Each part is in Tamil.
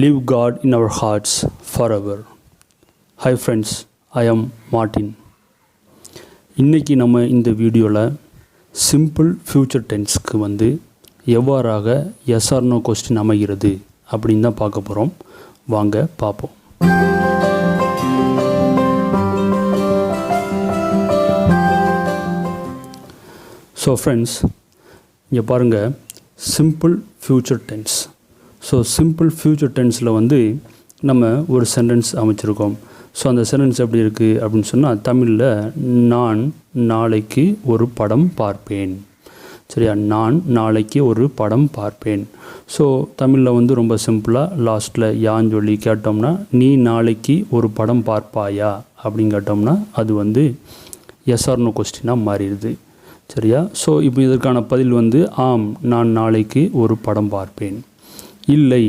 Live God in our hearts forever. Hi friends, I am Martin. இன்னைக்கு நம்ம இந்த வீடியோவில் சிம்பிள் ஃபியூச்சர் டென்ஸ்க்கு வந்து எவ்வாறாக எஸ் ஆர் நோ கொஸ்டின் அமைகிறது அப்படின்னு தான் பார்க்க போகிறோம். வாங்க பார்ப்போம். ஸோ ஃப்ரெண்ட்ஸ், இங்கே பாருங்கள், simple future tense. So simple future டென்ஸில் வந்து நம்ம ஒரு சென்டென்ஸ் அமைச்சிருக்கோம். ஸோ அந்த சென்டென்ஸ் எப்படி இருக்குது அப்படின்னு சொன்னால், தமிழில் நான் நாளைக்கு ஒரு படம் பார்ப்பேன். சரியா, நான் நாளைக்கு ஒரு படம் பார்ப்பேன். ஸோ தமிழில் வந்து ரொம்ப சிம்பிளாக லாஸ்ட்டில் யான்னு சொல்லி கேட்டோம்னா, நீ நாளைக்கு ஒரு படம் பார்ப்பாயா அப்படின்னு கேட்டோம்னா அது வந்து எஸ் ஆர் நோ கொஸ்டினாக மாறிடுது. சரியா, ஸோ இப்போ இதற்கான பதில் வந்து ஆம், நான் நாளைக்கு ஒரு படம் பார்ப்பேன், இல்லை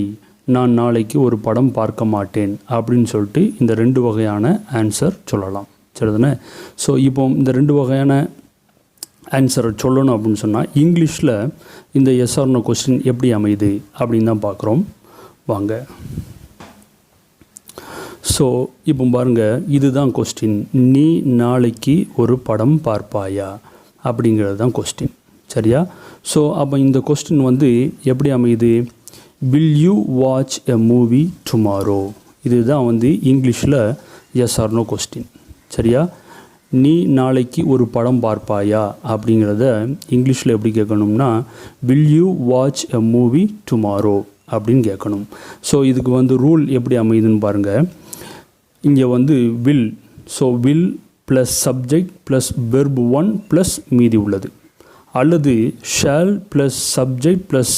நான் நாளைக்கு ஒரு படம் பார்க்க மாட்டேன் அப்படின்னு சொல்லிட்டு இந்த ரெண்டு வகையான ஆன்சர் சொல்லலாம். சரிதானே? ஸோ இப்போ இந்த ரெண்டு வகையான ஆன்சரை சொல்லணும் அப்படின்னு சொன்னால் இங்கிலீஷில் இந்த எஸ் ஆர் நோ கொஸ்டின் எப்படி அமையுது அப்படின்னு தான் பார்க்குறோம். வாங்க. ஸோ இப்போ பாருங்கள், இதுதான் கொஸ்டின். நீ நாளைக்கு ஒரு படம் பார்ப்பாயா அப்படிங்கிறது தான் கொஸ்டின். சரியா? ஸோ அப்போ இந்த கொஸ்டின் வந்து எப்படி அமையுது? Will you watch a movie tomorrow? இதுதான் வந்து இங்கிலீஷில் எஸ் ஆர் நோ கொஸ்டின். சரியா? நீ நாளைக்கு ஒரு படம் பார்ப்பாயா அப்படிங்கிறத இங்கிலீஷில் எப்படி கேட்கணும்னா, will you watch a movie tomorrow அப்படின்னு கேட்கணும். ஸோ இதுக்கு வந்து ரூல் எப்படி அமையுதுன்னு பாருங்கள். இங்கே வந்து will, so will plus subject plus verb 1 plus மீதி உள்ளது, அல்லது shall plus subject plus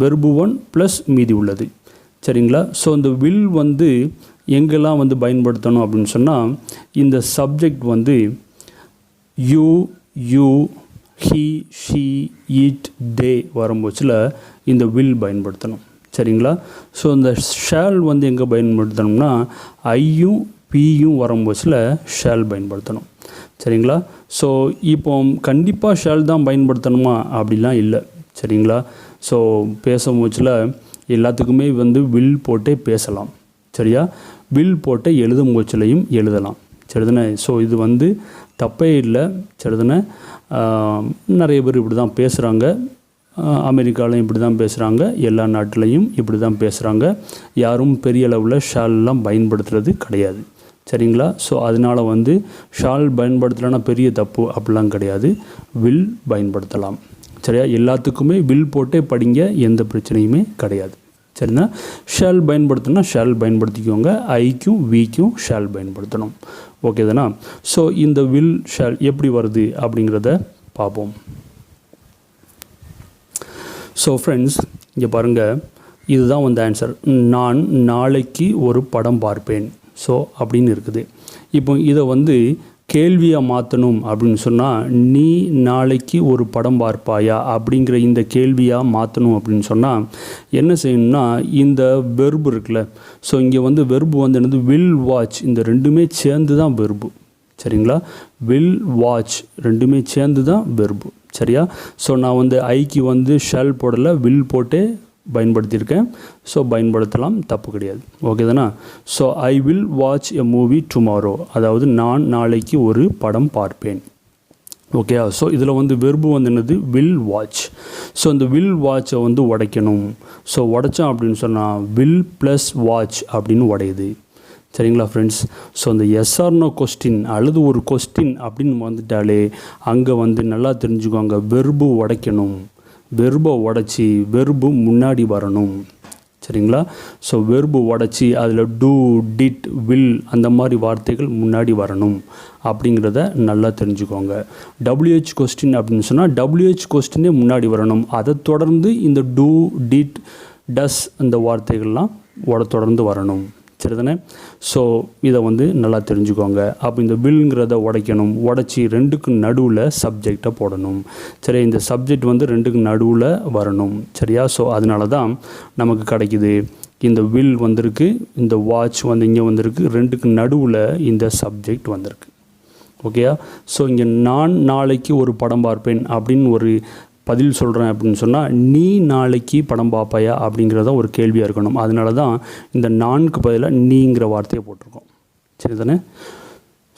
verb 1 plus மீதி உள்ளது. சரிங்களா? ஸோ இந்த வில் வந்து எங்கெல்லாம் வந்து பயன்படுத்தணும் அப்படின்னு சொன்னால், இந்த சப்ஜெக்ட் வந்து you, you, he, she, it, they வரும்போச்சில் இந்த வில் பயன்படுத்தணும். சரிங்களா? ஸோ இந்த ஷால் வந்து எங்கே பயன்படுத்தணும்னா, ஐயும் பியும் வரும்போச்சில் ஷால் பயன்படுத்தணும். சரிங்களா? ஸோ இப்போ கண்டிப்பாக ஷால் தான் பயன்படுத்தணுமா அப்படிலாம் இல்லை. சரிங்களா? ஸோ பேசும்போச்சில் எல்லாத்துக்குமே வந்து வில் போட்டே பேசலாம். சரியா? வில் போட்டே எழுதும் போச்சிலையும் எழுதலாம். சரிதானே? ஸோ இது வந்து தப்பே இல்லை. சரிதானே? நிறைய பேர் இப்படி தான் பேசுகிறாங்க. அமெரிக்காலையும் இப்படி தான் பேசுகிறாங்க, எல்லா நாட்டிலையும் இப்படி தான் பேசுகிறாங்க. யாரும் பெரிய அளவில் ஷால்லாம் பயன்படுத்துகிறது கிடையாது. சரிங்களா? ஸோ அதனால் வந்து ஷால் பயன்படுத்தலைன்னா பெரிய தப்பு அப்படிலாம் கிடையாது. வில் பயன்படுத்தலாம். சரியா? எல்லாத்துக்குமே வில் போட்டே படிங்க, எந்த பிரச்சனையுமே கிடையாது. சரிங்களா? ஷால் பயன்படுத்தினா ஷால் பயன்படுத்திக்கோங்க, ஐக்கும் விக்கும் ஷால் பயன்படுத்தணும். ஓகே தானா? ஸோ இந்த வில் ஷால் எப்படி வருது அப்படிங்கிறத பார்ப்போம். ஸோ ஃப்ரெண்ட்ஸ், இங்கே பாருங்கள், இதுதான் வந்து ஆன்சர். நான் நாளைக்கு ஒரு படம் பார்ப்பேன். ஸோ அப்படின்னு இருக்குது. இப்போ இதை வந்து கேள்வியாக மாற்றணும் அப்படின்னு சொன்னால், நீ நாளைக்கு ஒரு படம் பார்ப்பாயா அப்படிங்கிற இந்த கேள்வியாக மாற்றணும் அப்படின்னு சொன்னால் என்ன செய்யணும்னா, இந்த வெர்பு இருக்குல்ல, ஸோ இங்கே வந்து வெர்பு வந்து என்னது, வில் வாட்ச், இந்த ரெண்டுமே சேர்ந்து தான் வெர்பு. சரிங்களா? வில் வாட்ச் ரெண்டுமே சேர்ந்து தான் வெர்பு. சரியா? ஸோ நான் வந்து ஐக்கு வந்து ஷால் போடலை, வில் போட்டே பயன்படுத்தியிருக்கேன். ஸோ பயன்படுத்தலாம், தப்பு கிடையாது. ஓகே தானே? So I will watch a movie tomorrow, அதாவது நான் நாளைக்கு ஒரு படம் பார்ப்பேன். ஓகே. ஸோ இதில் வந்து வெர்பு வந்து என்னது, வில் வாட்ச். ஸோ இந்த வில் வாட்சை வந்து உடைக்கணும். ஸோ உடைச்சோம் அப்படின்னு சொன்னால் வில் ப்ளஸ் வாட்ச் அப்படின்னு உடையுது. சரிங்களா ஃப்ரெண்ட்ஸ்? ஸோ அந்த எஸ் ஆர் நோ கொஸ்டின் அல்லது ஒரு கொஸ்டின் அப்படின்னு வந்துட்டாலே அங்கே வந்து நல்லா தெரிஞ்சுக்கோங்க, வெர்பு உடைக்கணும். வெர்பை உடச்சி வெர்பு முன்னாடி வரணும். சரிங்களா? ஸோ வெர்பு உடச்சி அதில் டூ, டிட், வில் அந்த மாதிரி வார்த்தைகள் முன்னாடி வரணும் அப்படிங்கிறத நல்லா தெரிஞ்சுக்கோங்க. WH கொஸ்டின் அப்படின்னு சொன்னால் WH கொஸ்டினே முன்னாடி வரணும். அதை தொடர்ந்து இந்த டூ, டிட், டஸ் அந்த வார்த்தைகள்லாம் தொடர்ந்து வரணும். சரிதானே? ஸோ இதை வந்து நல்லா தெரிஞ்சுக்கோங்க. அப்போ இந்த வில்ங்கிறத உடைக்கணும். உடச்சி ரெண்டுக்கு நடுவில் சப்ஜெக்டை போடணும். சரி, இந்த சப்ஜெக்ட் வந்து ரெண்டுக்கு நடுவில் வரணும். சரியா? ஸோ அதனால தான் நமக்கு கிடைக்குது. இந்த வில் வந்திருக்கு, இந்த வாட்ச் வந்து இங்கே வந்திருக்கு, ரெண்டுக்கு நடுவில் இந்த சப்ஜெக்ட் வந்திருக்கு. ஓகேயா? ஸோ இங்கே நான் நாளைக்கு ஒரு படம் பார்ப்பேன் அப்படின்னு ஒரு பதில் சொல்கிறேன் அப்படின்னு சொன்னால் நீ நாளைக்கு படம் பார்ப்பாயா அப்படிங்கிறத ஒரு கேள்வியாக இருக்கணும். அதனால தான் இந்த நான்கு பதிலாக நீங்கிற வார்த்தையை போட்டிருக்கோம். சரி தானே?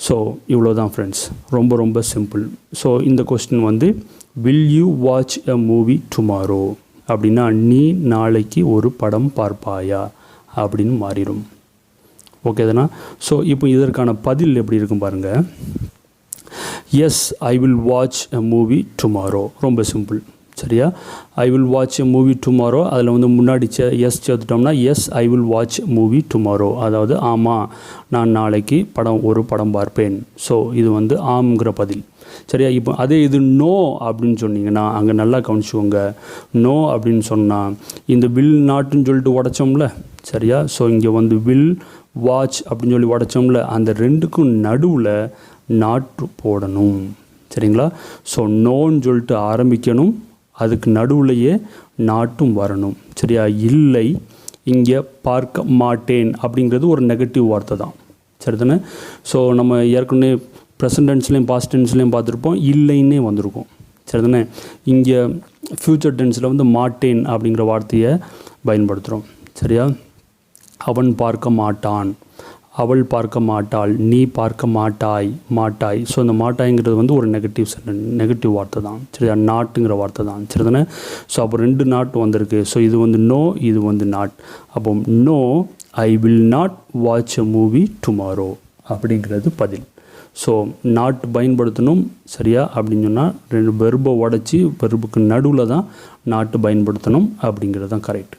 ஸோ இவ்வளோ தான் ஃப்ரெண்ட்ஸ், ரொம்ப ரொம்ப சிம்பிள். ஸோ இந்த கொஸ்டின் வந்து will you watch a movie tomorrow அப்படின்னா நீ நாளைக்கு ஒரு படம் பார்ப்பாயா அப்படின்னு மாறிடும். ஓகே தானே? ஸோ இப்போ இதற்கான பதில் எப்படி இருக்கும் பாருங்கள். Yes I will watch a movie tomorrow. ரொம்ப சிம்பிள். சரியா? I will watch a movie tomorrow, அதில் வந்து முன்னாடி எஸ் சேர்த்துட்டோம்னா yes I will watch movie tomorrow, அதாவது ஆமாம் நான் நாளைக்கு ஒரு படம் பார்ப்பேன். ஸோ இது வந்து ஆம்ங்கிற பதில். சரியா? இப்போ அதே இது நோ அப்படின்னு சொன்னீங்கன்னா அங்கே நல்லா கவனிச்சுக்கோங்க. நோ அப்படின்னு சொன்னால் இந்த வில் நாட்டுன்னு சொல்லிட்டு உடைச்சோம்ல. சரியா? ஸோ இங்கே வந்து வில் வாட்ச் அப்படின்னு சொல்லி உடைச்சோம்ல, அந்த ரெண்டுக்கும் நடுவில் நாட்டு போடணும். சரிங்களா? ஸோ நோன்னு சொல்லிட்டு ஆரம்பிக்கணும், அதுக்கு நடுவுலையே நாட்டும் வரணும். சரியா? இல்லை இங்கே பார்க்க மாட்டேன் அப்படிங்கிறது ஒரு நெகட்டிவ் வார்த்தை தான். சரி தானே? ஸோ நம்ம ஏற்கனவே ப்ரெசன்ட் டென்ஸ்லேயும் பாஸ்ட் டென்ஸ்லேயும் பார்த்துருப்போம், இல்லைன்னே வந்திருக்கும். சரி தானே? இங்கே ஃப்யூச்சர் டென்ஸில் வந்து மாட்டேன் அப்படிங்கிற வார்த்தையை பயன்படுத்துகிறோம். சரியா? அவன் பார்க்க மாட்டான், அவள் பார்க்க மாட்டாள், நீ பார்க்க மாட்டாய். ஸோ இந்த மாட்டாய்ங்கிறது வந்து ஒரு நெகட்டிவ் வார்த்தை தான். சரியா? நாட்டுங்கிற வார்த்தை தான். சரி தானே? ஸோ அப்போ ரெண்டு நாட் வந்திருக்கு. ஸோ இது வந்து நோ, இது வந்து நாட். அப்போ no I will not watch a movie tomorrow அப்படிங்கிறது பதில். ஸோ நாட் பயன்படுத்தணும். சரியா? அப்படின்னு சொன்னால் ரெண்டு வெர்பை உடச்சி வெர்புக்கு நடுவில் தான் நாட்டு பயன்படுத்தணும் அப்படிங்கிறது தான் கரெக்ட்.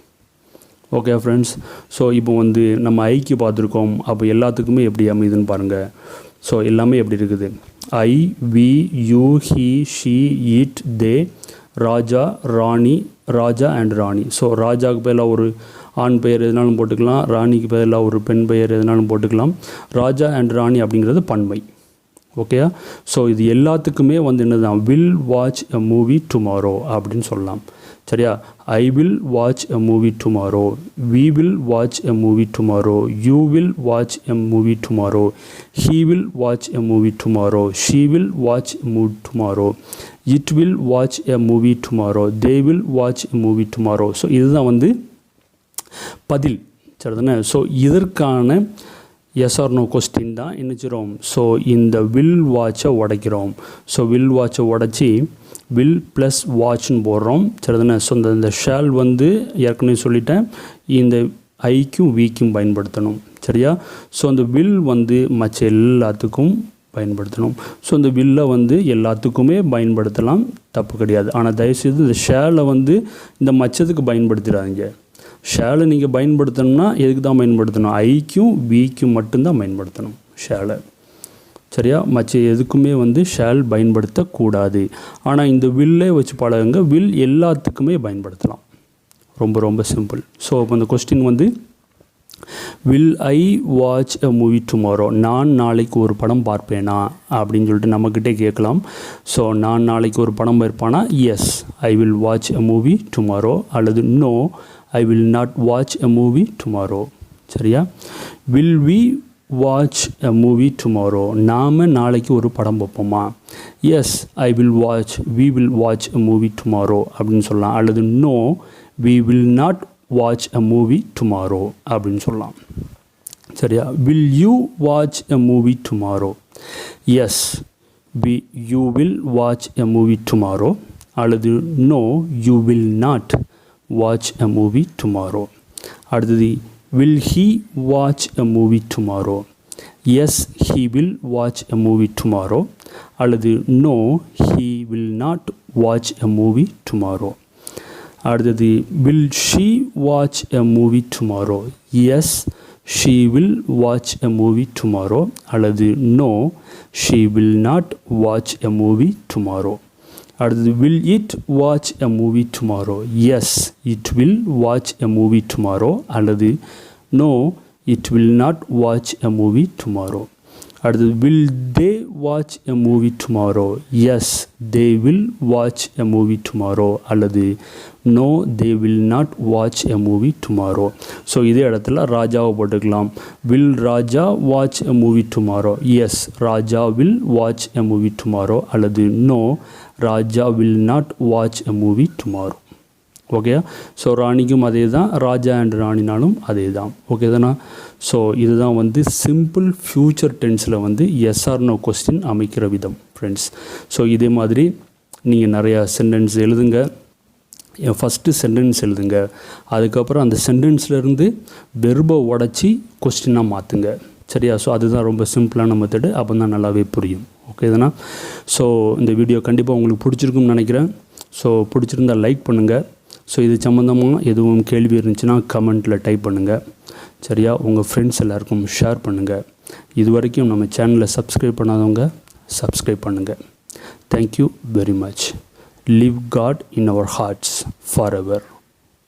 ஓகே ஃப்ரெண்ட்ஸ், ஸோ இப்போ வந்து நம்ம ஐக்கு பார்த்துருக்கோம். அப்போ எல்லாத்துக்குமே எப்படி அமையுதுன்னு பாருங்கள். ஸோ எல்லாமே எப்படி இருக்குது? I, we, you, he, she, it, they, Raja, Rani, Raja and Rani. So ராஜாவுக்கு பதிலாக ஒரு ஆண் பெயர் எதுனாலும் போட்டுக்கலாம், ராணிக்கு பதிலாக ஒரு பெண் பெயர் எதுனாலும் போட்டுக்கலாம். ராஜா அண்ட் ராணி அப்படிங்கிறது பன்மை. ஓகேயா? ஸோ இது எல்லாத்துக்குமே வந்து என்ன தான் will watch a movie tomorrow அப்படின்னு சொல்லலாம். சரியா? I will watch a movie tomorrow, we will watch a movie tomorrow, you will watch a movie tomorrow, he will watch a movie tomorrow, she will watch a movie tomorrow, it will watch a movie tomorrow, they will watch a movie tomorrow. So இதுதான் வந்து பதில். சரி தானே? ஸோ இதற்கான எஸ் ஆர் நோ கொஸ்டின் தான் என்னச்சிரும். ஸோ இந்த வில் வாட்சை உடைக்கிறோம். ஸோ வில் வாட்சை உடச்சி வில் ப்ளஸ் வாட்ச்னு போடுறோம். சரி தானே? ஸோ இந்த ஷால் வந்து ஏற்கனவே சொல்லிட்டேன், இந்த ஐக்கும் விக்கும் பயன்படுத்தணும். சரியா? ஸோ அந்த வில் வந்து மற்ற எல்லாத்துக்கும் பயன்படுத்தணும். ஸோ இந்த வில்லை வந்து எல்லாத்துக்குமே பயன்படுத்தலாம், தப்பு கிடையாது. ஆனால் தயவுசெய்து இந்த ஷேலை வந்து இந்த மச்சத்துக்கு பயன்படுத்திடாதீங்க. ஷேலை நீங்கள் பயன்படுத்தணும்னா எதுக்கு தான் பயன்படுத்தணும்? ஐக்கும் விக்கும் மட்டும்தான் பயன்படுத்தணும் ஷேலை. சரியா? மற்ற எதுக்குமே வந்து ஷேல் பயன்படுத்தக்கூடாது. ஆனால் இந்த வில்லே வச்சு பழகுங்க, வில் எல்லாத்துக்குமே பயன்படுத்தலாம். ரொம்ப ரொம்ப சிம்பிள். ஸோ அப்போ இந்த கொஸ்டின் வந்து will I watch a movie tomorrow, நான் நாளைக்கு ஒரு படம் பார்ப்பேனா அப்படின்னு சொல்லிட்டு நம்மக்கிட்டே கேட்கலாம். ஸோ நான் நாளைக்கு ஒரு படம் பார்ப்பேனா, yes I will watch a movie tomorrow, அல்லது no I will not watch a movie tomorrow. சரியா? Will we watch a movie tomorrow, நாம் நாளைக்கு ஒரு படம் பார்ப்போமா, yes I will watch, we will watch a movie tomorrow அப்படின்னு சொல்லலாம். அல்லது no we will not watch a movie tomorrow அப்படின்னு சொல்லலாம். சரியா? Will you watch a movie tomorrow, yes you will watch a movie tomorrow, அல்லது no you will not watch a movie tomorrow. அடுத்தது will he watch a movie tomorrow, yes he will watch a movie tomorrow, அல்லது no he will not watch a movie tomorrow. அடுத்தது will she watch a movie tomorrow, yes she will watch a movie tomorrow, அல்லது no she will not watch a movie tomorrow. அடுத்தது will it watch a movie tomorrow, yes it will watch a movie tomorrow, அல்லது no it will not watch a movie tomorrow. அடுத்தது will they watch a movie tomorrow? Yes, they will watch a movie tomorrow. அல்லது no, they will not watch a movie tomorrow. So இதே இடத்துல ராஜாவை போட்டுக்கலாம். will Raja watch a movie tomorrow? Yes, Raja will watch a movie tomorrow. அல்லது no, Raja will not watch a movie tomorrow. Okay, so ராணிக்கும் அதே தான், ராஜா அண்ட் ராணினாலும் அதே தான். ஓகே தானே? ஸோ இதுதான் வந்து சிம்பிள் ஃப்யூச்சர் டென்ஸில் வந்து எஸ் ஆர் நோ கொஸ்டின் அமைக்கிற விதம் ஃப்ரெண்ட்ஸ். ஸோ இதே மாதிரி நீங்கள் நிறையா சென்டென்ஸ் எழுதுங்க. ஃபஸ்ட்டு சென்டென்ஸ் எழுதுங்க, அதுக்கப்புறம் அந்த சென்டென்ஸ்லேருந்து வெர்பை உடச்சி கொஸ்டினாக மாற்றுங்க. சரியா? ஸோ அதுதான் ரொம்ப சிம்பிளான மெத்தடு. அப்போ தான் நல்லாவே புரியும். ஓகே தானே? ஸோ இந்த வீடியோ கண்டிப்பாக உங்களுக்கு பிடிச்சிருக்குன்னு நினைக்கிறேன். ஸோ பிடிச்சிருந்தால் லைக் பண்ணுங்கள். ஸோ இது சம்மந்தமாக எதுவும் கேள்வி இருந்துச்சுன்னா கமெண்ட்டில் டைப் பண்ணுங்கள். சரியா? உங்கள் ஃப்ரெண்ட்ஸ் எல்லாருக்கும் ஷேர் பண்ணுங்கள். இது வரைக்கும் நம்ம சேனலை சப்ஸ்கிரைப் பண்ணாதவங்க சப்ஸ்கிரைப் பண்ணுங்கள். Thank you very much. Live God in our hearts forever.